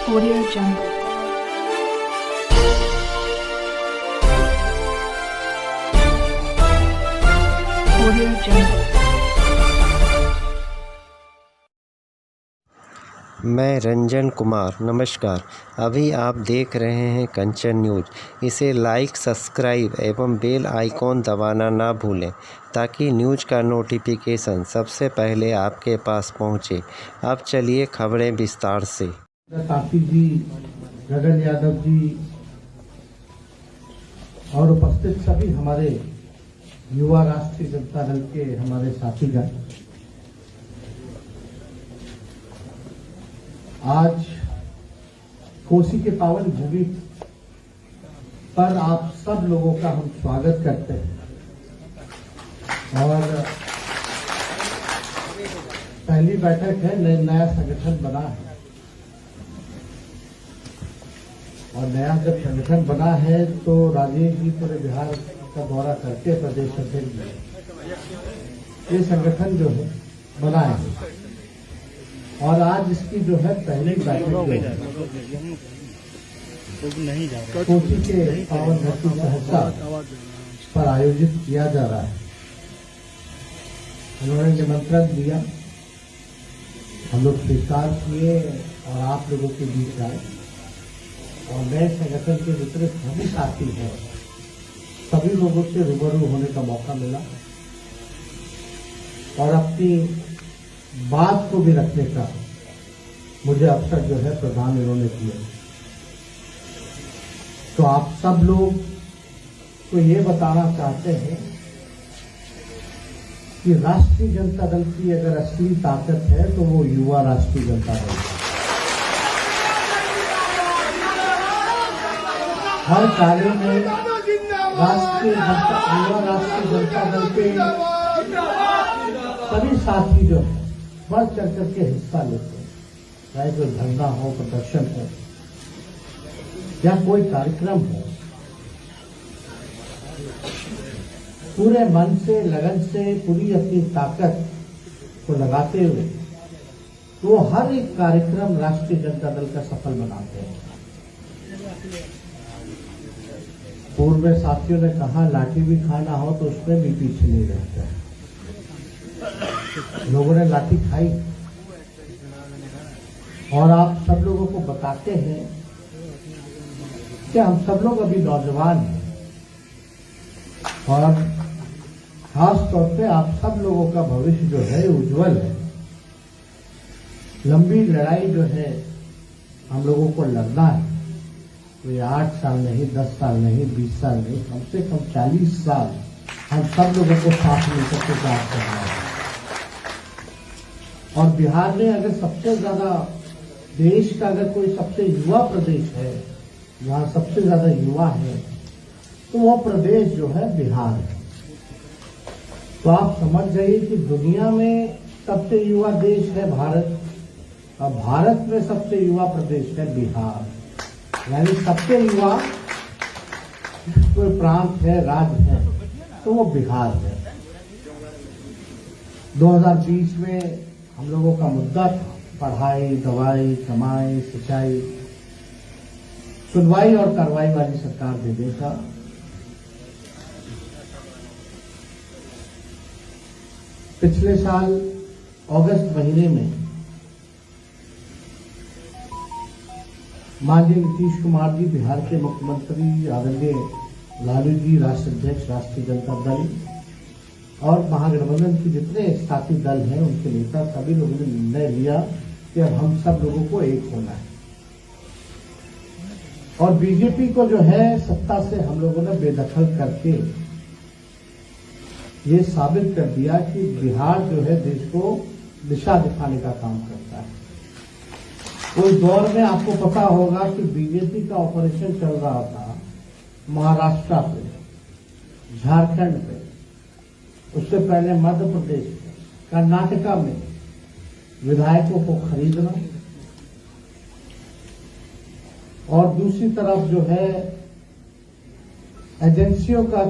Audio Jungle. Audio Jungle. मैं रंजन कुमार। नमस्कार। अभी आप देख रहे हैं कंचन न्यूज़। इसे लाइक, सब्सक्राइब एवं बेल आइकॉन दबाना ना भूलें ताकि न्यूज़ का नोटिफिकेशन सबसे पहले आपके पास पहुंचे। अब चलिए खबरें विस्तार से। साथी जी, गगन यादव जी और उपस्थित सभी हमारे युवा राष्ट्रीय जनता दल के हमारे साथीगण, आज कोसी के पावन भूमि पर आप सब लोगों का हम स्वागत करते हैं और पहली बैठक है, नया संगठन बना है और नया जब संगठन बना है तो राजेश जी पूरे बिहार का दौरा करके प्रदेश अध्यक्ष ये संगठन जो है बना है और आज इसकी जो है पहली बैठक जो है कोसी के पावन धरती सहरसा पर आयोजित किया जा रहा है। उन्होंने निमंत्रण दिया, हम लोग स्वीकार किए और आप लोगों के बीच आए और नए संगठन के जितने सभी साथी हैं सभी लोगों से रूबरू होने का मौका मिला और अपनी बात को भी रखने का मुझे अवसर जो है प्रदान इन्होंने किया। तो आप सब लोग को ये बताना चाहते हैं कि राष्ट्रीय जनता दल की अगर असली ताकत है तो वो युवा राष्ट्रीय जनता दल है। हर कार्य में युवा राष्ट्रीय जनता दल के सभी साथी जो है बढ़ चढ़ करके हिस्सा लेते हैं, चाहे कोई धरना हो, प्रदर्शन हो या कोई कार्यक्रम हो, पूरे मन से, लगन से, पूरी अपनी ताकत को लगाते हुए तो हर एक कार्यक्रम राष्ट्रीय जनता दल का सफल बनाते हैं। पूर्व में साथियों ने कहा लाठी भी खाना हो तो उसमें भी पीछे नहीं रहते हैं। लोगों ने लाठी खाई और आप सब लोगों को बताते हैं कि हम सब लोग अभी नौजवान हैं और खास तौर पे आप सब लोगों का भविष्य जो है उज्जवल है। लंबी लड़ाई जो है हम लोगों को लड़ना है, कोई 8 साल नहीं, 10 साल नहीं, 20 साल नहीं, कम से कम 40 साल हम सब लोगों को साथ मिलकर के काम करना है। और बिहार में अगर सबसे ज्यादा देश का अगर कोई सबसे युवा प्रदेश है, जहां सबसे ज्यादा युवा है, तो वो प्रदेश जो है बिहार है। तो आप समझ जाइए कि दुनिया में सबसे युवा देश है भारत और भारत में सबसे युवा प्रदेश है बिहार। यानी सबसे युवा कोई प्रांत है, राज्य है, तो वो बिहार है। 2020 में हम लोगों का मुद्दा था पढ़ाई, दवाई, कमाई, सिंचाई, सुनवाई और कार्रवाई वाली सरकार देने का। पिछले साल अगस्त महीने में माननीय नीतीश कुमार जी, बिहार के मुख्यमंत्री, आदरणीय लालू जी, राष्ट्रीय अध्यक्ष राष्ट्रीय जनता दल और महागठबंधन के जितने साथी दल हैं, उनके नेता, सभी लोगों ने निर्णय लिया कि अब हम सब लोगों को एक होना है और बीजेपी को जो है सत्ता से हम लोगों ने बेदखल करके ये साबित कर दिया कि बिहार जो है देश को दिशा दिखाने का काम करता है। उस दौर में आपको पता होगा कि बीजेपी का ऑपरेशन चल रहा था महाराष्ट्र पे, झारखंड पे, उससे पहले मध्य प्रदेश में, कर्नाटका में विधायकों को खरीदना और दूसरी तरफ जो है एजेंसियों का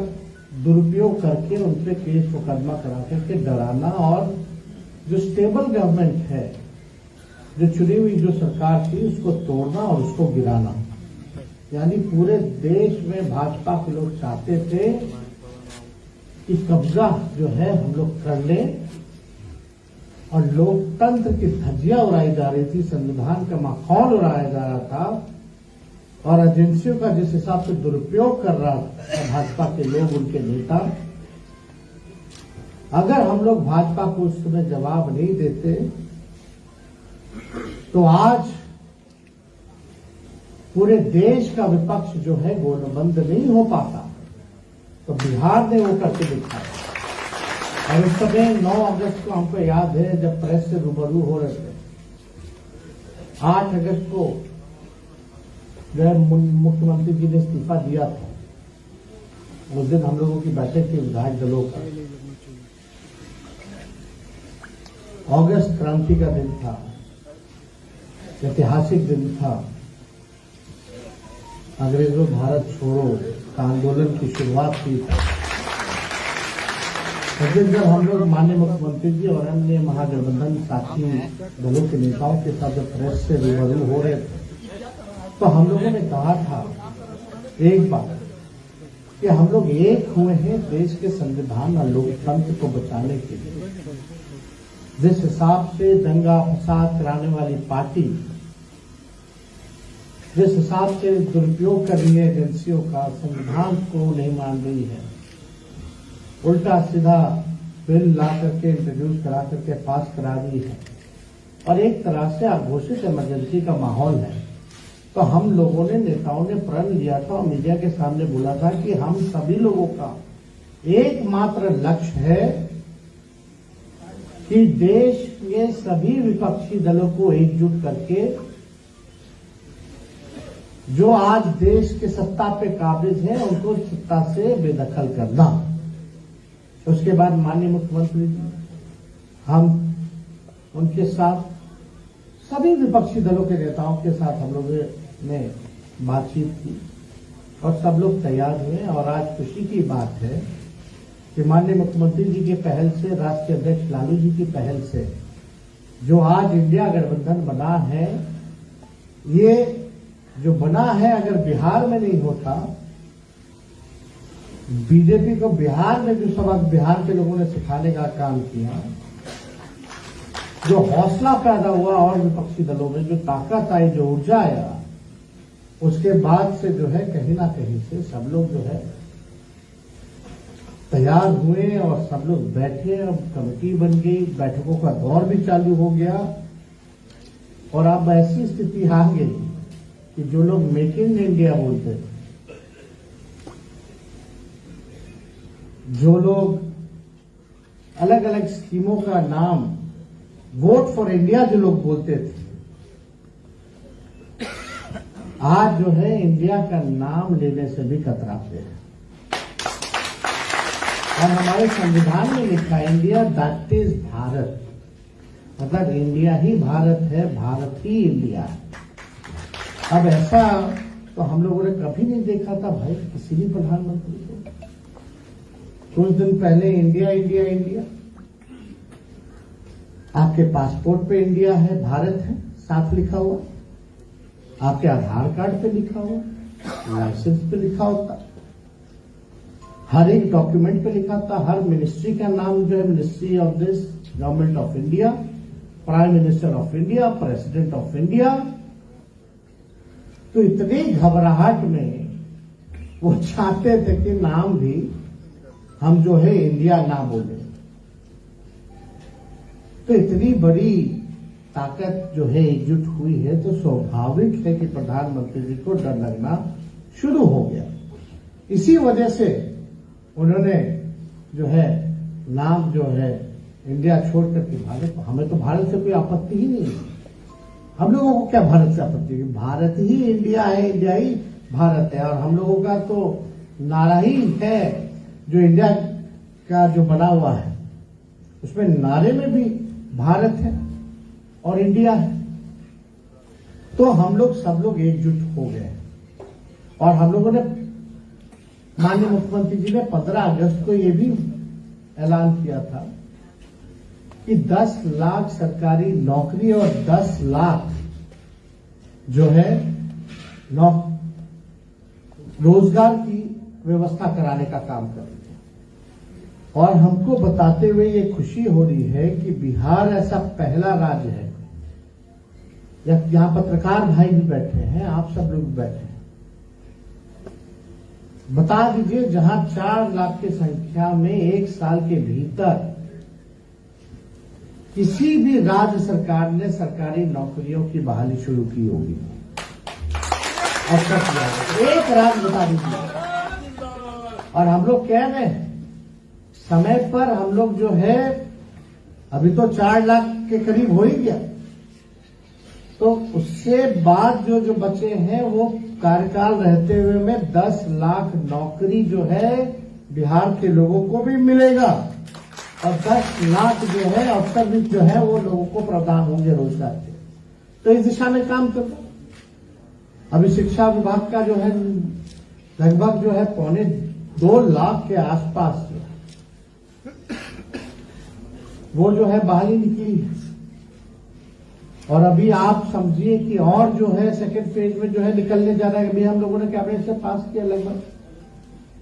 दुरुपयोग करके उन पे केस मुकदमा करा करके डराना और जो स्टेबल गवर्नमेंट है जो चुनी हुई जो सरकार थी उसको तोड़ना और उसको गिराना, यानी पूरे देश में भाजपा के लोग चाहते थे कि कब्जा जो है हम लोग कर लें और लोकतंत्र की धज्जियां उड़ाई जा रही थी, संविधान का माहौल उड़ाया जा रहा था और एजेंसियों का जिस हिसाब से दुरुपयोग कर रहा था भाजपा के लोग, उनके नेता, अगर हम लोग भाजपा को उस समय जवाब नहीं देते तो आज पूरे देश का विपक्ष जो है गोलबंद नहीं हो पाता। तो बिहार ने वो करके दिखाया। और उस समय 9 अगस्त को हमको याद है जब प्रेस से रूबरू हो रहे थे, 8 अगस्त को जो है मुख्यमंत्री जी ने इस्तीफा दिया था। उस दिन हम लोगों की बैठक थी विधायक दलों का। अगस्त क्रांति का दिन था, ऐतिहासिक दिन था। अंग्रेजों भारत छोड़ो का आंदोलन की शुरुआत हुई थी। उस दिन जब हम लोग माननीय मुख्यमंत्री जी और अन्य महागठबंधन साथी दलों के नेताओं के साथ जब प्रेस से रूबरू हो रहे थे तो हम लोगों ने कहा था एक बात कि हम लोग एक हुए हैं देश के संविधान और लोकतंत्र को बचाने के लिए। जिस हिसाब से दंगा फसाद कराने वाली पार्टी जिस हिसाब से दुरुपयोग कर रही है एजेंसियों का, संविधान को नहीं मान रही है, उल्टा सीधा बिल ला करके इंट्रोड्यूस करा करके पास करा रही है और एक तरह से अघोषित इमरजेंसी का माहौल है, तो हम लोगों ने, नेताओं ने प्रण लिया था और मीडिया के सामने बोला था कि हम सभी लोगों का एकमात्र लक्ष्य है कि देश के सभी विपक्षी दलों को एकजुट करके जो आज देश के सत्ता पे काबिज हैं उनको सत्ता से बेदखल करना। उसके बाद माननीय मुख्यमंत्री जी, हम उनके साथ सभी विपक्षी दलों के नेताओं के साथ हम लोगों ने बातचीत की और सब लोग तैयार हुए। और आज खुशी की बात है कि माननीय मुख्यमंत्री जी के पहल से, राष्ट्रीय अध्यक्ष लालू जी की पहल से जो आज इंडिया गठबंधन बना है, ये जो बना है अगर बिहार में नहीं होता, बीजेपी को बिहार में जो सबक बिहार के लोगों ने सिखाने का काम किया, जो हौसला पैदा हुआ और विपक्षी दलों में जो ताकत आई, जो ऊर्जा आया, उसके बाद से जो है कहीं ना कहीं से सब लोग जो है तैयार हुए और सब लोग बैठे। अब कमेटी बन गई, बैठकों का दौर भी चालू हो गया और अब ऐसी स्थिति आ गई कि जो लोग मेक इन इंडिया बोलते थे, जो लोग अलग अलग स्कीमों का नाम वोट फॉर इंडिया जो लोग बोलते थे, आज जो है इंडिया का नाम लेने से भी कतराते हैं। और हमारे संविधान में लिखा है इंडिया दैट इज भारत, मतलब इंडिया ही भारत है, भारत ही इंडिया है। अब ऐसा तो हम लोगों ने कभी नहीं देखा था भाई किसी भी प्रधानमंत्री को। कुछ दिन पहले इंडिया इंडिया इंडिया, आपके पासपोर्ट पे इंडिया है, भारत है साथ लिखा हुआ, आपके आधार कार्ड पे लिखा हुआ, लाइसेंस पे लिखा होता, हर एक डॉक्यूमेंट पे लिखा था, हर मिनिस्ट्री का नाम जो है ministry of this, government of India, prime minister of India, president of India. तो इतनी घबराहट में वो चाहते थे कि नाम भी हम जो है इंडिया ना बोले। तो इतनी बड़ी ताकत जो है एकजुट हुई है, तो स्वाभाविक है कि प्रधानमंत्री जी को डर लगना शुरू हो गया। इसी वजह से उन्होंने जो है नाम जो है इंडिया छोड़ करके भारत, हमें तो भारत से कोई आपत्ति ही नहीं है। हम लोगों को क्या भारत से आपत्ति है? भारत ही इंडिया है, इंडिया ही भारत है। और हम लोगों का तो नारा ही है जो इंडिया का जो बना हुआ है, उसमें नारे में भी भारत है और इंडिया है। तो हम लोग सब लोग एकजुट हो गए और हम लोगों ने, माननीय मुख्यमंत्री जी ने 15 अगस्त को ये भी ऐलान किया था कि 10 लाख सरकारी नौकरी और 10 लाख जो है रोजगार की व्यवस्था कराने का काम कर रही है। और हमको बताते हुए ये खुशी हो रही है कि बिहार ऐसा पहला राज्य है, यहां पत्रकार भाई भी बैठे हैं, आप सब लोग भी बैठे हैं, बता दीजिए जहां 4 लाख की संख्या में 1 साल के भीतर किसी भी राज्य सरकार ने सरकारी नौकरियों की बहाली शुरू की होगी। एक राज्य बता दीजिए। और हम लोग कह रहे हैं समय पर हम लोग जो है अभी तो 4 लाख के करीब हो ही गया, तो उससे बाद जो बचे हैं वो कार्यकाल रहते हुए में 10 लाख नौकरी जो है बिहार के लोगों को भी मिलेगा और 10 लाख जो है अवसर भी जो है वो लोगों को प्रदान होंगे रोजगार के। तो इस दिशा में काम करना। अभी शिक्षा विभाग का जो है लगभग जो है 2.25 लाख के आसपास वो जो है बहाली निकली है। और अभी आप समझिए कि और जो है सेकेंड फेज में जो है निकलने जा रहा है। अभी हम लोगों ने कैबिनेट से पास किया लगभग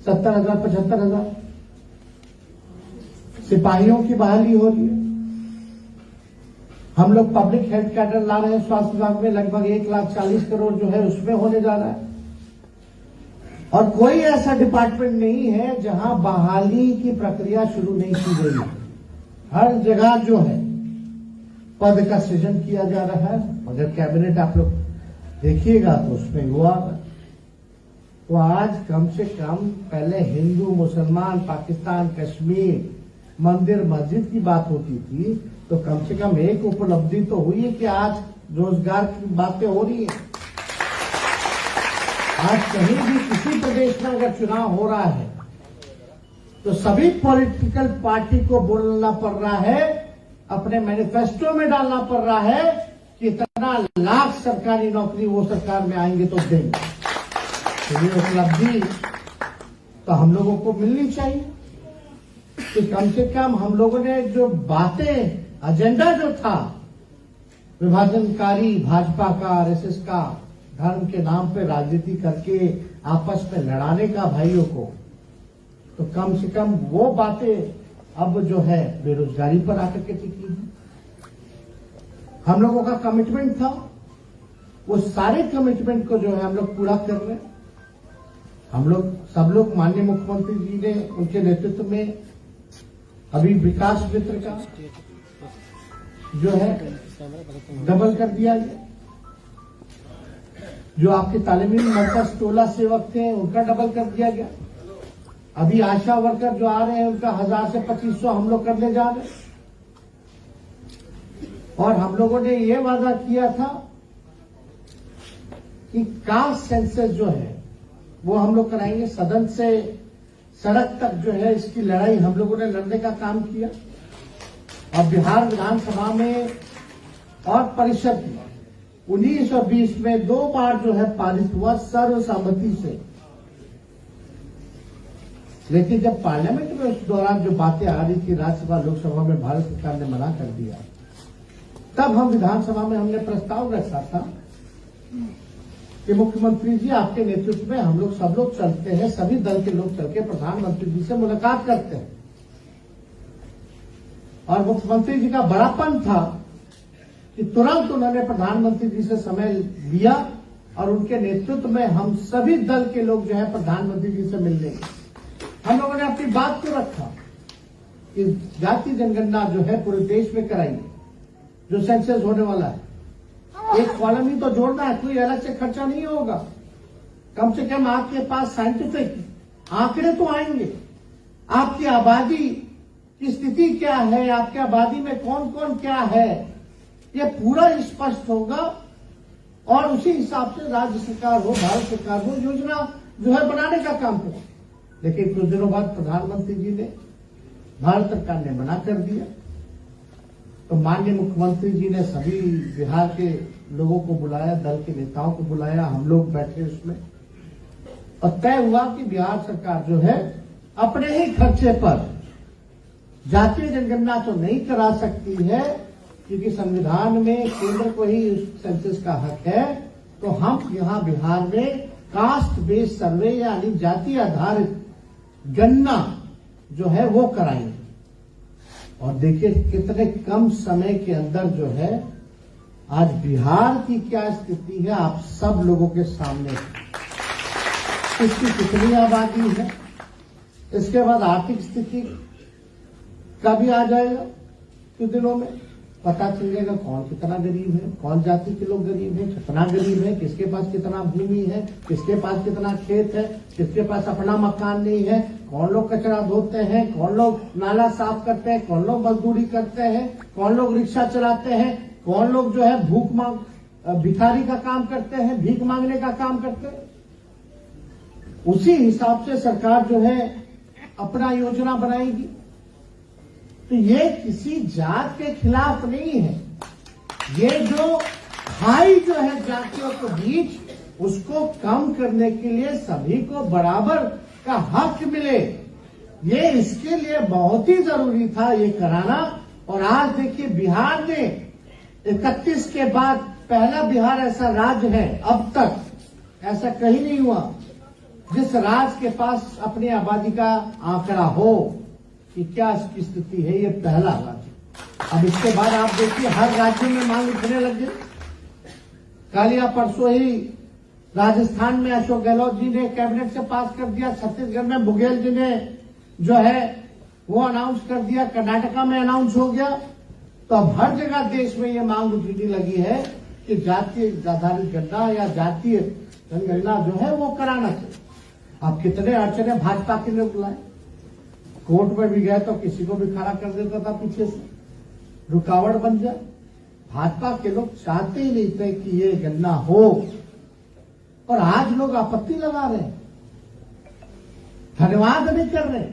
70,000 75,000 सिपाहियों की बहाली हो रही है। हम लोग पब्लिक हेल्थ कैडर ला रहे हैं स्वास्थ्य विभाग में, लगभग 1,40,00,000 करोड़ जो है उसमें होने जा रहा है। और कोई ऐसा डिपार्टमेंट नहीं है जहां बहाली की प्रक्रिया शुरू नहीं की गई है। हर जगह जो है पद का सृजन किया जा रहा है। अगर कैबिनेट आप लोग देखिएगा तो उसमें हुआ तो आज कम से कम पहले हिंदू मुसलमान पाकिस्तान कश्मीर मंदिर मस्जिद की बात होती थी, तो कम से कम एक उपलब्धि तो हुई है कि आज रोजगार की बातें हो रही है। आज कहीं भी किसी प्रदेश में अगर चुनाव हो रहा है तो सभी पॉलिटिकल पार्टी को बोलना पड़ रहा है, अपने मैनिफेस्टो में डालना पड़ रहा है कि इतना लाख सरकारी नौकरी वो सरकार में आएंगे तो देंगे। तो ये उपलब्धि तो हम लोगों को मिलनी चाहिए कि कम से कम हम लोगों ने जो बातें एजेंडा जो था विभाजनकारी भाजपा का आरएसएस का धर्म के नाम पे राजनीति करके आपस में लड़ाने का भाइयों को, तो कम से कम वो बातें अब जो है बेरोजगारी पर आकर के टिकी है। हम लोगों का कमिटमेंट था, वो सारे कमिटमेंट को जो है हम लोग पूरा कर रहे हैं। हम लोग सब लोग माननीय मुख्यमंत्री जी ने उनके नेतृत्व में अभी विकास मित्र का जो है डबल कर दिया गया। जो आपके तालीमी मरकज टोला सेवक थे उनका डबल कर दिया गया। अभी आशा वर्कर जो आ रहे हैं उनका 1000 से 2500 हम लोग करने जा रहे हैं। और हम लोगों ने ये वादा किया था कि कास्ट सेंसस जो है वो हम लोग कराएंगे। सदन से सड़क तक जो है इसकी लड़ाई हम लोगों ने लड़ने का काम किया। और बिहार विधानसभा में और परिषद में 19 और 20 में 2 बार जो है पारित हुआ सर्वसम्मति से। लेकिन जब पार्लियामेंट में उस दौरान जो बातें आ रही थी राज्यसभा लोकसभा में भारत सरकार ने मना कर दिया, तब हम विधानसभा में हमने प्रस्ताव रखा था कि मुख्यमंत्री जी आपके नेतृत्व में हम लोग सब लोग चलते हैं, सभी दल के लोग चल के प्रधानमंत्री जी से मुलाकात करते हैं। और मुख्यमंत्री जी का बड़ापन था कि तुरंत उन्होंने प्रधानमंत्री जी से समय लिया और उनके नेतृत्व में हम सभी दल के लोग जो है प्रधानमंत्री जी से मिलने गए। हम लोगों ने अपनी बात को रखा कि जाति जनगणना जो है पूरे देश में कराइए, जो सेंसस होने वाला है। एक कॉलम ही तो जोड़ना है, कोई अलग से खर्चा नहीं होगा। कम से कम आपके पास साइंटिफिक आंकड़े तो आएंगे, आपकी आबादी की स्थिति क्या है, आपकी आबादी में कौन कौन क्या है, ये पूरा स्पष्ट होगा। और उसी हिसाब से राज्य सरकार हो भारत सरकार हो योजना जो है बनाने का काम करे। लेकिन कुछ दिनों बाद प्रधानमंत्री जी ने भारत सरकार ने मना कर दिया। तो माननीय मुख्यमंत्री जी ने सभी बिहार के लोगों को बुलाया, दल के नेताओं को बुलाया, हम लोग बैठे उसमें और तय हुआ कि बिहार सरकार जो है अपने ही खर्चे पर जातीय जनगणना तो नहीं करा सकती है, क्योंकि संविधान में केंद्र को ही सेंसस का हक है। तो हम यहाँ बिहार में कास्ट बेस्ड सर्वे यानी जाति आधारित गणना जो है वो कराएंगे। और देखिए कितने कम समय के अंदर जो है आज बिहार की क्या स्थिति है आप सब लोगों के सामने। इसकी कितनी आबादी है, इसके बाद आर्थिक स्थिति का भी आ जाएगा कुछ दिनों में, पता चल जाएगा कौन कितना गरीब है, कौन जाति के लोग गरीब है, कितना गरीब है, किसके पास कितना भूमि है, किसके पास कितना खेत है, किसके पास अपना मकान नहीं है, कौन लोग कचरा धोते हैं, कौन लोग नाला साफ करते हैं, कौन लोग मजदूरी करते हैं, कौन लोग रिक्शा चलाते हैं, कौन लोग जो है भिखारी का काम करते हैं, भीख मांगने का काम करते हैं। उसी हिसाब से सरकार जो है अपना योजना बनाएगी। तो ये किसी जात के खिलाफ नहीं है, ये जो खाई जो है जातियों के बीच उसको कम करने के लिए सभी को बराबर का हक मिले, ये इसके लिए बहुत ही जरूरी था ये कराना। और आज देखिए बिहार ने 31 के बाद पहला बिहार ऐसा राज्य है, अब तक ऐसा कहीं नहीं हुआ जिस राज्य के पास अपनी आबादी का आंकड़ा हो कि क्या इसकी स्थिति है, ये पहला राज्य। अब इसके बाद आप देखिए हर राज्य में मांग उठने लग गई। कल या परसों ही राजस्थान में अशोक गहलोत जी ने कैबिनेट से पास कर दिया, छत्तीसगढ़ में बघेल जी ने जो है वो अनाउंस कर दिया, कर्नाटका में अनाउंस हो गया। तो अब हर जगह देश में ये मांग उठने लगी है कि जातीय आधारित गणना या जातीय जनगणना जो है वो कराना चाहिए। अब कितने अड़चने भाजपा के लोग लाए, कोर्ट में भी गए तो किसी को भी खड़ा कर देता था, पीछे से रुकावट बन जाए। भाजपा के लोग चाहते ही नहीं थे कि ये गणना हो, और आज लोग आपत्ति लगा रहे हैं, धन्यवाद नहीं कर रहे,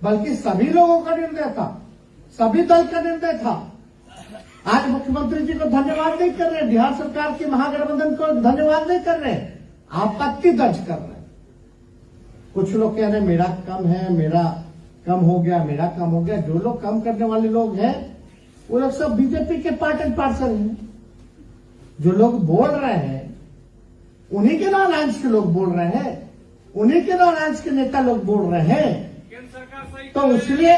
बल्कि सभी लोगों का निर्णय था, सभी दल का निर्णय था। आज मुख्यमंत्री जी को धन्यवाद नहीं कर रहे, बिहार सरकार के महागठबंधन को धन्यवाद नहीं कर रहे, आपत्ति दर्ज कर रहे। कुछ लोग कह रहे मेरा कम है, मेरा कम हो गया, मेरा कम हो गया। जो लोग कम करने वाले लोग हैं वो लोग सब बीजेपी के पार्ट एंड पार्सल हैं। जो लोग बोल रहे हैं उन्हीं के नॉन आंच के लोग बोल रहे हैं, उन्हीं के नॉन आंच के नेता लोग बोल रहे हैं। तो इसलिए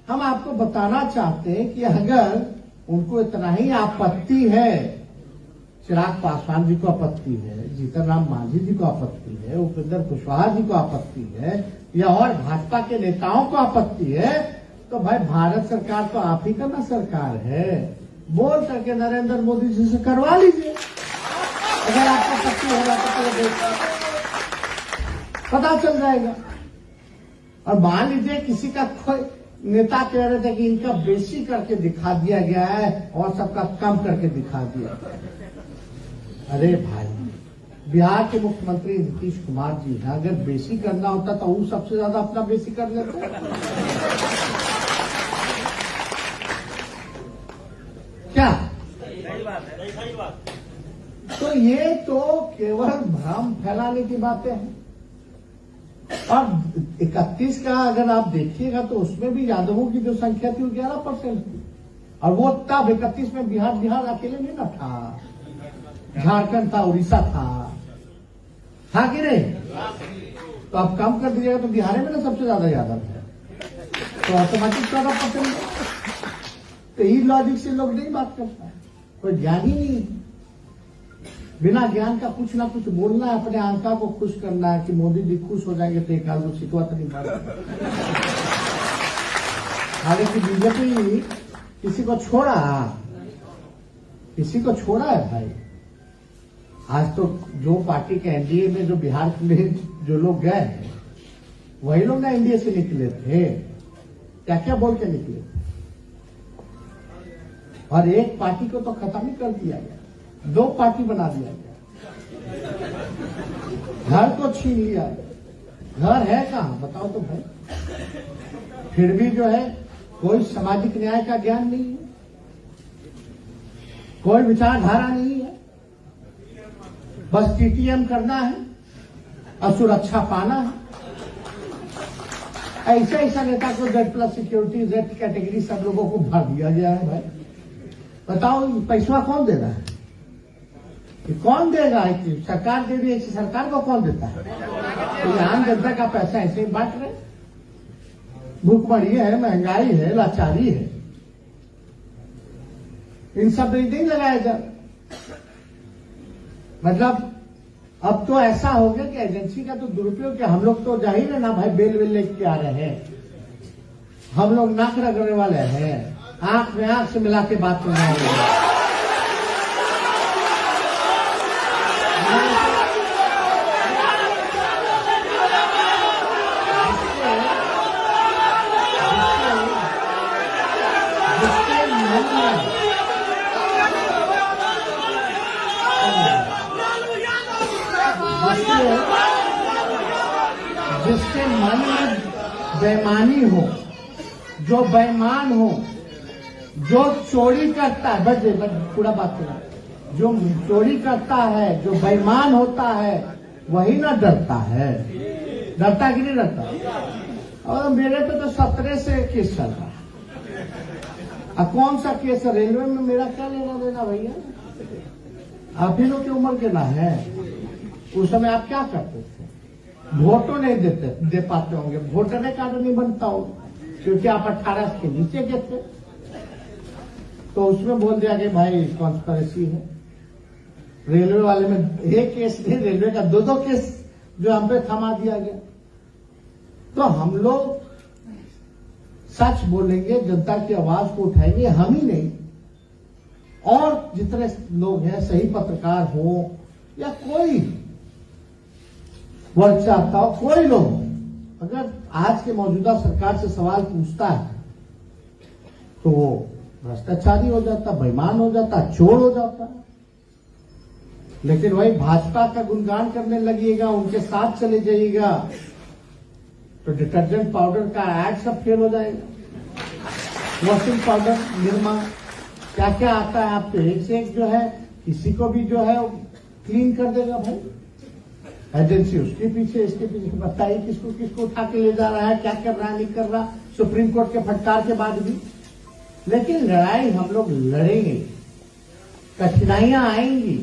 हम आपको बताना चाहते हैं कि अगर उनको इतना ही आपत्ति है, चिराग पासवान जी को आपत्ति है, जीतन राम मांझी जी को आपत्ति है, उपेंद्र कुशवाहा जी को आपत्ति है, या और भाजपा के नेताओं को आपत्ति है, तो भाई भारत सरकार तो आप ही का ना सरकार है, बोल करके नरेंद्र मोदी जी से करवा लीजिए। अगर आपको आपत्ति होगा तो पता चल जाएगा। और मान लीजिए किसी का नेता कह रहे थे कि इनका बेसी करके दिखा दिया गया है और सबका कम करके दिखा दिया। अरे भाई, बिहार के मुख्यमंत्री नीतीश कुमार जी हैं, अगर बेसी करना होता तो वो सबसे ज्यादा अपना बेसी कर लेते। क्या सही बात। तो ये तो केवल भ्रम फैलाने की बातें हैं। और 31 का अगर आप देखिएगा तो उसमें भी यादवों की जो संख्या थी वो 11% थी, और वो तब 31 में बिहार अकेले नहीं ना था, झारखंड था, उड़ीसा था कि नहीं? तो अब कम कर दीजिएगा तो बिहार में ना सबसे ज्यादा यादव है, तो ऑटोमेटिक 14%। तो ई लॉजिक से लोग नहीं बात करता, कोई ज्ञान ही नहीं। बिना ज्ञान का कुछ ना कुछ बोलना है, अपने आंका को खुश करना है कि मोदी जी खुश हो जाएंगे तो एक आध सिकवा तो नहीं मारेगा। हालांकि बीजेपी किसी को छोड़ा है भाई। आज तो जो पार्टी के एनडीए में जो बिहार में जो लोग गए हैं वही लोग ना एनडीए से निकले थे, क्या क्या बोल के निकले थे। और एक पार्टी को तो खत्म ही कर दिया गया, 2 पार्टी बना दिया गया, घर को छीन लिया गया। घर है कहां बताओ तो भाई। फिर भी जो है कोई सामाजिक न्याय का ज्ञान नहीं है, कोई विचारधारा नहीं है, बस टीटीएम करना है और सुरक्षा पाना है। ऐसा ऐसा नेता को Z+ सिक्योरिटी, Z कैटेगरी सब लोगों को भर दिया गया है। भाई बताओ पैसा कौन दे रहा है? कौन देगा? सरकार दे रही है, सरकार को कौन देता है? तो आम जनता का पैसा ऐसे ही बांट रहे। भूखमरी है, महंगाई है, लाचारी है, इन सब में नहीं लगाया जा। मतलब अब तो ऐसा हो गया कि एजेंसी का तो दुरुपयोग किया। हम लोग तो जाहिर है ना भाई, बेल वेल लेके आ रहे हैं, हम लोग नाक रगड़ने वाले हैं, आंख में आंख से मिला के बात करने वाले हैं। जिसके मन में बेईमानी हो, जो बेईमान हो, जो चोरी करता है, बस पूरा बात करा, जो चोरी करता है, जो बेईमान होता है, वही ना डरता है। डरता कि नहीं डरता? और मेरे पे तो 17 से केस चल रहा है। कौन सा केस? रेलवे में मेरा क्या लेना देना भैया? आप ही लोग की उम्र के ना है। उस समय आप क्या करते थे? वोटों नहीं दे पाते होंगे, वोटर कार्ड नहीं बनता हो, क्योंकि आप 18 के नीचे के थे। तो उसमें बोल दिया कि भाई कॉन्स्पिरेसी है। रेलवे वाले में एक केस नहीं, रेलवे का 2-2 केस जो हम पे थमा दिया गया। तो हम लोग सच बोलेंगे, जनता की आवाज को उठाएंगे, हम ही नहीं, और जितने लोग हैं, सही पत्रकार हो या कोई वर्ग चाहता हो, कोई लोग, अगर आज के मौजूदा सरकार से सवाल पूछता है तो वो भ्रष्टाचारी हो जाता, बेईमान हो जाता, चोर हो जाता। लेकिन वही भाजपा का गुणगान करने लगिएगा, उनके साथ चले जाइएगा, तो डिटर्जेंट पाउडर का एड सब फेल हो जाएगा। वॉशिंग पाउडर, निरमा, क्या क्या आता है आपको, एक से एक जो है, किसी को भी जो है क्लीन कर देगा भाई। एजेंसी उसके पीछे, इसके पीछे, बताइए किसको किसको उठा के ले जा रहा है, क्या कर रहा है, नहीं कर रहा, सुप्रीम कोर्ट के फटकार के बाद भी। लेकिन लड़ाई हम लोग लड़ेंगे, कठिनाइयां आएंगी,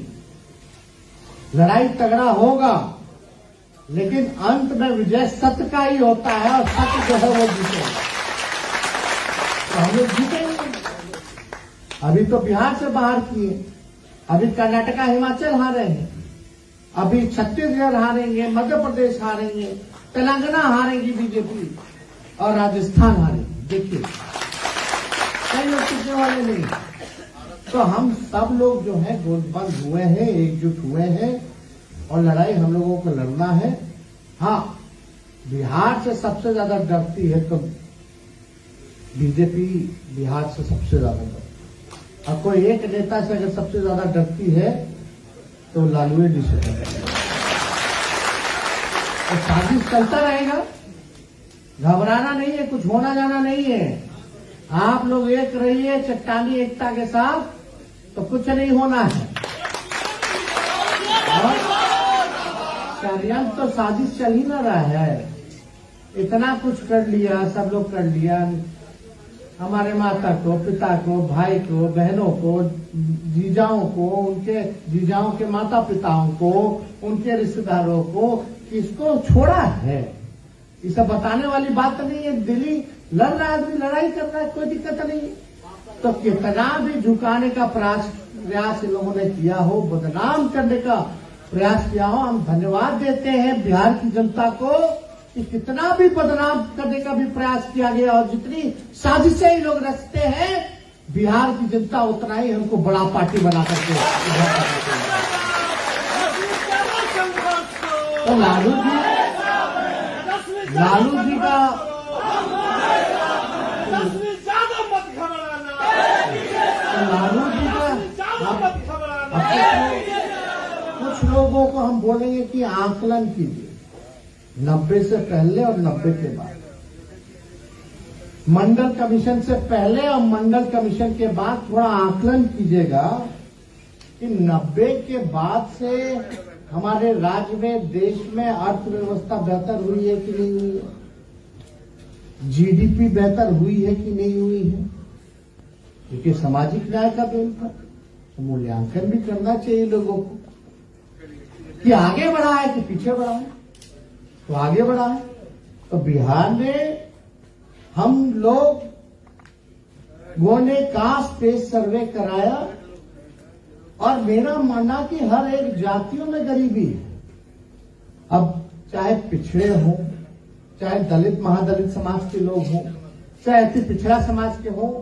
लड़ाई तगड़ा होगा, लेकिन अंत में विजय सत्य का ही होता है, और सत्य जो है वो जीतेगा। तो हम लोग जीतेंगे। अभी तो बिहार से बाहर किए, अभी कर्नाटका, हिमाचल हारे हैं, अभी छत्तीसगढ़ हारेंगे, मध्य प्रदेश हारेंगे, तेलंगाना हारेंगी बीजेपी, और राजस्थान हारेंगे। देखिए कई लोग टिकने वाले नहीं। तो हम सब लोग जो है गोलबंद हुए हैं, एकजुट हुए हैं, और लड़ाई हम लोगों को लड़ना है। हाँ, बिहार से सबसे ज्यादा डरती है तो बीजेपी बिहार से सबसे ज्यादा डरती है। और कोई एक नेता से अगर सबसे ज्यादा डरती है तो लालू जी से डरती है। तो साजिश चलता रहेगा, घबराना नहीं है, कुछ होना जाना नहीं है। आप लोग एक रहिए चट्टानी एकता के साथ, तो कुछ नहीं होना है। और षड्यंत्र तो साजिश चल ही ना रहा है। इतना कुछ कर लिया, सब लोग कर लिया, हमारे माता को, पिता को, भाई को, बहनों को, जीजाओं को, उनके जीजाओं के माता पिताओं को, उनके रिश्तेदारों को, किसको छोड़ा है। ये सब बताने वाली बात नहीं है। दिल्ली लड़ रहा है आदमी, लड़ाई कर रहा है, कोई दिक्कत नहीं। तो कितना भी झुकाने का प्रयास इन लोगों ने किया हो, बदनाम करने का प्रयास किया हो, हम धन्यवाद देते हैं बिहार की जनता को कि कितना भी बदनाम करने का भी प्रयास किया गया, और जितनी साजिशें ये लोग रचते हैं, बिहार की जनता उतना ही हमको बड़ा पार्टी बना करके। तो लालू जी का कुछ लोगों को हम बोलेंगे कि आकलन कीजिए 90 से पहले और 90 के बाद, मंडल कमीशन से पहले और मंडल कमीशन के बाद थोड़ा आकलन कीजिएगा कि 90 के बाद से हमारे राज्य में, देश में अर्थव्यवस्था बेहतर हुई है कि नहीं हुई है। जीडीपी बेहतर हुई है कि नहीं हुई है, क्योंकि सामाजिक न्याय का दिन था, तो मूल्यांकन भी करना चाहिए लोगों को कि आगे बढ़ा है कि पीछे बढ़ा है। तो आगे बढ़ा है। तो बिहार में हम लोगों ने कास्ट बेस्ड सर्वे कराया और मेरा मानना कि हर एक जातियों में गरीबी है। अब चाहे पिछड़े हों, चाहे दलित महादलित समाज के लोग हों, चाहे अति पिछड़ा समाज के हों,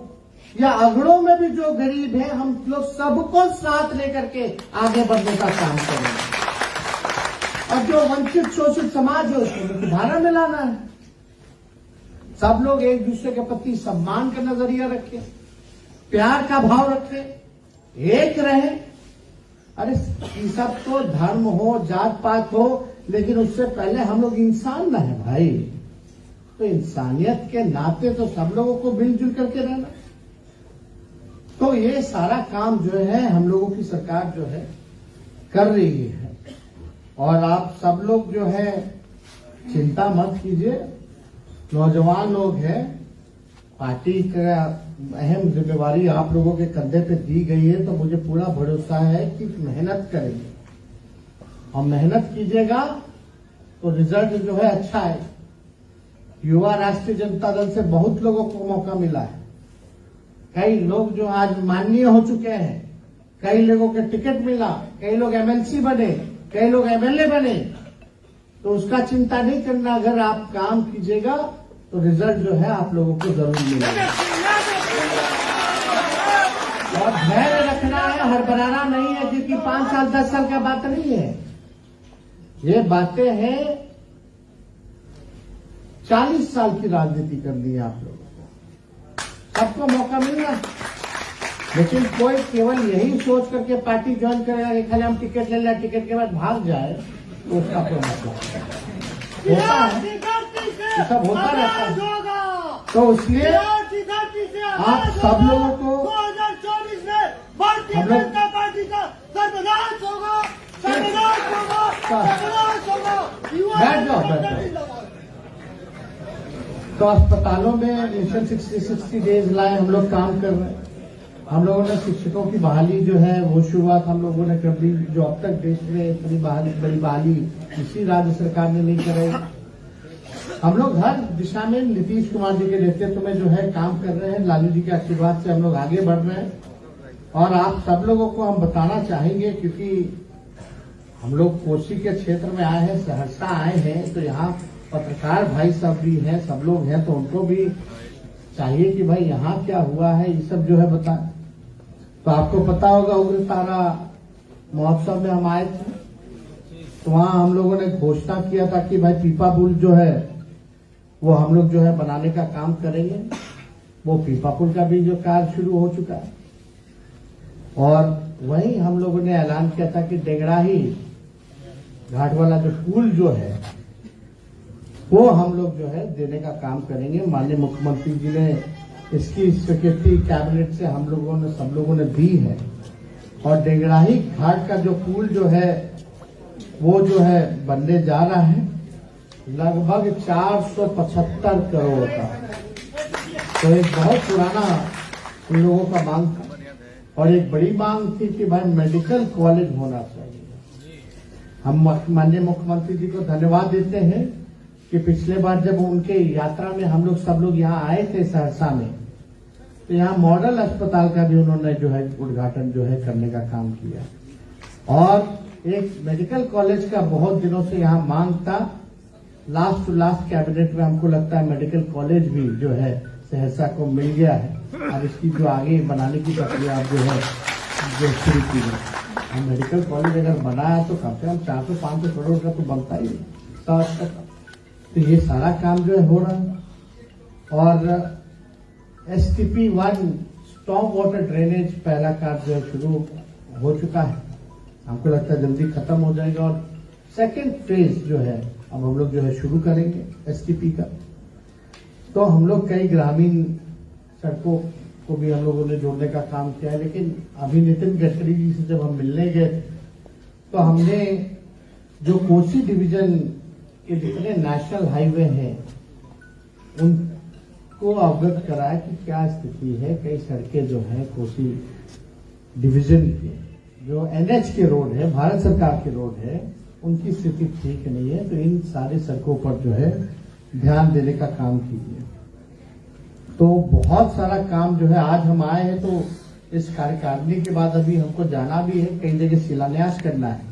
या अगड़ों में भी जो गरीब है, हम लोग सबको साथ लेकर के आगे बढ़ने का काम करेंगे। और जो वंचित शोषित समाज है उसको मुख्यधारा में लाना है। सब लोग एक दूसरे के प्रति सम्मान का नजरिया रखें, प्यार का भाव रखें, एक रहें। अरे ये सब तो धर्म हो, जात पात हो, लेकिन उससे पहले हम लोग इंसान ना है भाई। तो इंसानियत के नाते तो सब लोगों को मिलजुल करके रहना। तो ये सारा काम जो है हम लोगों की सरकार जो है कर रही है। और आप सब लोग जो है चिंता मत कीजिए, नौजवान लोग हैं, पार्टी का अहम जिम्मेवारी आप लोगों के कंधे पे दी गई है, तो मुझे पूरा भरोसा है कि मेहनत करेंगे और मेहनत कीजिएगा तो रिजल्ट जो है अच्छा है। युवा राष्ट्रीय जनता दल से बहुत लोगों को मौका मिला है। कई लोग जो आज माननीय हो चुके हैं, कई लोगों के टिकट मिला, कई लोग एमएलसी बने, कई लोग एमएलए बने। तो उसका चिंता नहीं करना, अगर आप काम कीजिएगा तो रिजल्ट जो है आप लोगों को जरूर मिलेगा। और धैर्य रखना है, हड़बड़ाना नहीं है, क्योंकि 5 साल 10 साल का बात नहीं है। ये बातें हैं 40 साल की राजनीति करनी है आप लोगों को। सबको मौका मिलना, लेकिन कोई केवल यही सोच करके पार्टी ज्वाइन करेगा कि खाली हम टिकट ले लें, टिकट के बाद भाग जाए, तो उसका कोई मतलब होता है, ये सब होता रहता है। तो इसलिए आप सब लोगों को 2024 में भारतीय जनता पार्टी का सर्वनाश होगा, सर्वनाश होगा, सर्वनाश होगा। बैठ जाओ। तो अस्पतालों में मिशन 60 डेज लाए हम लोग काम कर रहे हैं। हम लोगों ने शिक्षकों की बहाली जो है वो शुरुआत हम लोगों ने कर दी, जो अब तक देश में इतनी बड़ी बहाली किसी राज्य सरकार ने नहीं कराई। हम लोग हर दिशा में नीतीश कुमार जी के नेतृत्व में जो है काम कर रहे हैं। लालू जी के आशीर्वाद से हम लोग आगे बढ़ रहे हैं। और आप सब लोगों को हम बताना चाहेंगे, क्योंकि हम लोग कोसी के क्षेत्र में आए हैं, सहरसा आए हैं, तो यहाँ पत्रकार भाई सब भी हैं, सब लोग हैं, तो उनको भी चाहिए कि भाई यहाँ क्या हुआ है, ये सब जो है बताएं। तो आपको पता होगा उग्रतारा महोत्सव में हम आए थे, तो वहां हम लोगों ने घोषणा किया था कि भाई पीपा पुल जो है वो हम लोग जो है बनाने का काम करेंगे। वो पीपा पुल का भी जो कार्य शुरू हो चुका है। और वहीं हम लोगों ने ऐलान किया था कि डेगड़ाही घाट वाला जो पुल जो है वो हम लोग जो है देने का काम करेंगे। माननीय मुख्यमंत्री जी ने इसकी स्वीकृति कैबिनेट से हम लोगों ने सब लोगों ने दी है। और डेगड़ाही घाट का जो पुल जो है वो जो है बनने जा रहा है, लगभग 475 करोड़ का। तो एक बहुत पुराना उन लोगों का मांग था, और एक बड़ी मांग थी कि भाई मेडिकल कॉलेज होना चाहिए। हम माननीय मुख्यमंत्री जी को धन्यवाद देते हैं कि पिछले बार जब उनके यात्रा में हम लोग सब लोग यहाँ आए थे सहरसा में, तो यहाँ मॉडल अस्पताल का भी उन्होंने जो है उद्घाटन जो है करने का काम किया। और एक मेडिकल कॉलेज का बहुत दिनों से यहाँ मांग था। लास्ट टू लास्ट कैबिनेट में हमको लगता है मेडिकल कॉलेज भी जो है सहरसा को मिल गया है। और इसकी जो आगे बनाने की प्रक्रिया जो है जो शुरू की गई। हम मेडिकल कॉलेज अगर बनाया तो कम से कम 400-500 करोड़ का तो बनता ही है। तो ये सारा काम जो है हो रहा है। और STP-1 स्टॉर्म वाटर ड्रेनेज पहला कार्य जो है शुरू हो चुका है। हमको लगता है जल्दी खत्म हो जाएगा। और सेकेंड फेज जो है अब हम लोग जो है शुरू करेंगे STP का। तो हम लोग कई ग्रामीण सड़कों को भी हम लोगों ने जोड़ने का काम किया है। लेकिन अभी नितिन गडकरी जी से जब हम मिलने गए तो हमने जो कोसी डिवीजन के जितने नेशनल हाईवे हैं उन को अवगत कराया कि क्या स्थिति है। कई सड़कें जो है कोसी डिवीजन के जो एनएच के रोड है, भारत सरकार के रोड है, उनकी स्थिति ठीक नहीं है। तो इन सारी सड़कों पर जो है ध्यान देने का काम कीजिए। तो बहुत सारा काम जो है, आज हम आए हैं तो इस कार्यकारिणी के बाद अभी हमको जाना भी है, कई जगह शिलान्यास करना है।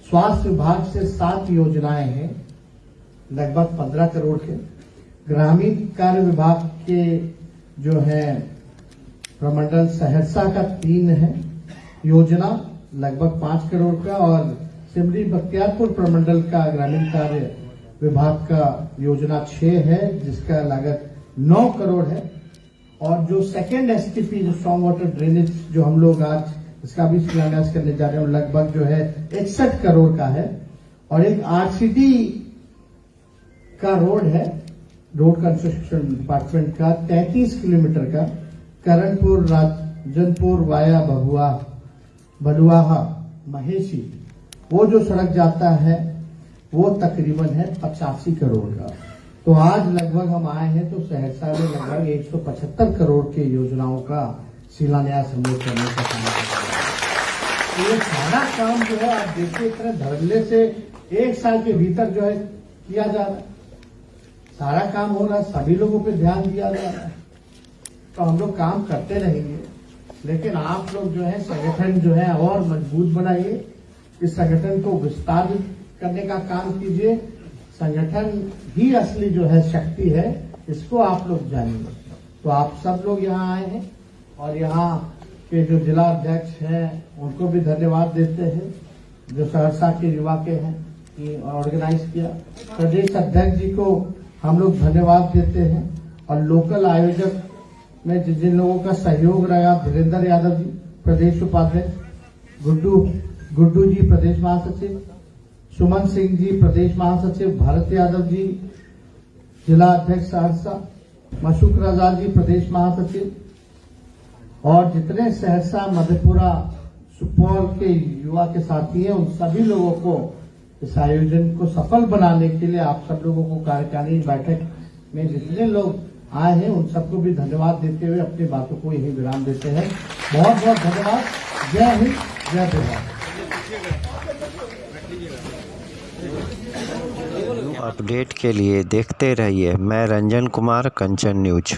स्वास्थ्य विभाग से 7 योजनाएं हैं, लगभग 15 करोड़ के। ग्रामीण कार्य विभाग के जो है प्रमंडल सहरसा का 3 है योजना, लगभग 5 करोड़ का। और सिमरी बख्तियारपुर प्रमंडल का ग्रामीण कार्य विभाग का योजना 6 है, जिसका लागत 9 करोड़ है। और जो सेकेंड एसटीपी जो स्ट्रॉन्ग वाटर ड्रेनेज जो हम लोग आज इसका भी शिलान्यास करने जा रहे हैं, लगभग जो है 61 करोड़ का है। और एक आरसीडी का रोड है, रोड कंस्ट्रक्शन डिपार्टमेंट का 33 किलोमीटर का, करणपुर राजनपुर वाया भलुआहा महेशी, वो जो सड़क जाता है वो तकरीबन है 85 करोड़ का। तो आज लगभग हम आए हैं तो सहरसा में लगभग 175 करोड़ के योजनाओं का शिलान्यास हम लोग करने का काम कर रहे हैं। तो ये सारा काम जो है आप देखिए इतने धड़ल्ले से 1 साल के भीतर जो है किया जा रहा है, सारा काम हो रहा है, सभी लोगों पे ध्यान दिया जा रहा है। तो हम लोग काम करते रहेंगे, लेकिन आप लोग जो है संगठन जो है और मजबूत बनाइए, इस संगठन को विस्तारित करने का काम कीजिए। संगठन ही असली जो है शक्ति है, इसको आप लोग जानिए। तो आप सब लोग यहाँ आए हैं और यहाँ के जो जिला अध्यक्ष हैं उनको भी धन्यवाद देते हैं, जो सहरसा के युवा के हैं कि ऑर्गेनाइज किया। प्रदेश अध्यक्ष जी को हम लोग धन्यवाद देते हैं। और लोकल आयोजक में जिन लोगों का सहयोग रहा, धीरेन्द्र यादव जी प्रदेश उपाध्यक्ष, गुड्डू जी प्रदेश महासचिव, सुमन सिंह जी प्रदेश महासचिव, भारत यादव जी जिला अध्यक्ष सहरसा, मशूक रजा जी प्रदेश महासचिव, और जितने सहरसा मधेपुरा सुपौल के युवा के साथी हैं, उन सभी लोगों को इस आयोजन को सफल बनाने के लिए आप सब लोगों को कार्यकारिणी बैठक में जितने लोग आए हैं उन सबको भी धन्यवाद देते हुए अपनी बातों को यही विराम देते हैं। बहुत बहुत धन्यवाद। जय हिंद, जय बिहार। अपडेट के लिए देखते रहिए मैं रंजन कुमार, कंचन न्यूज।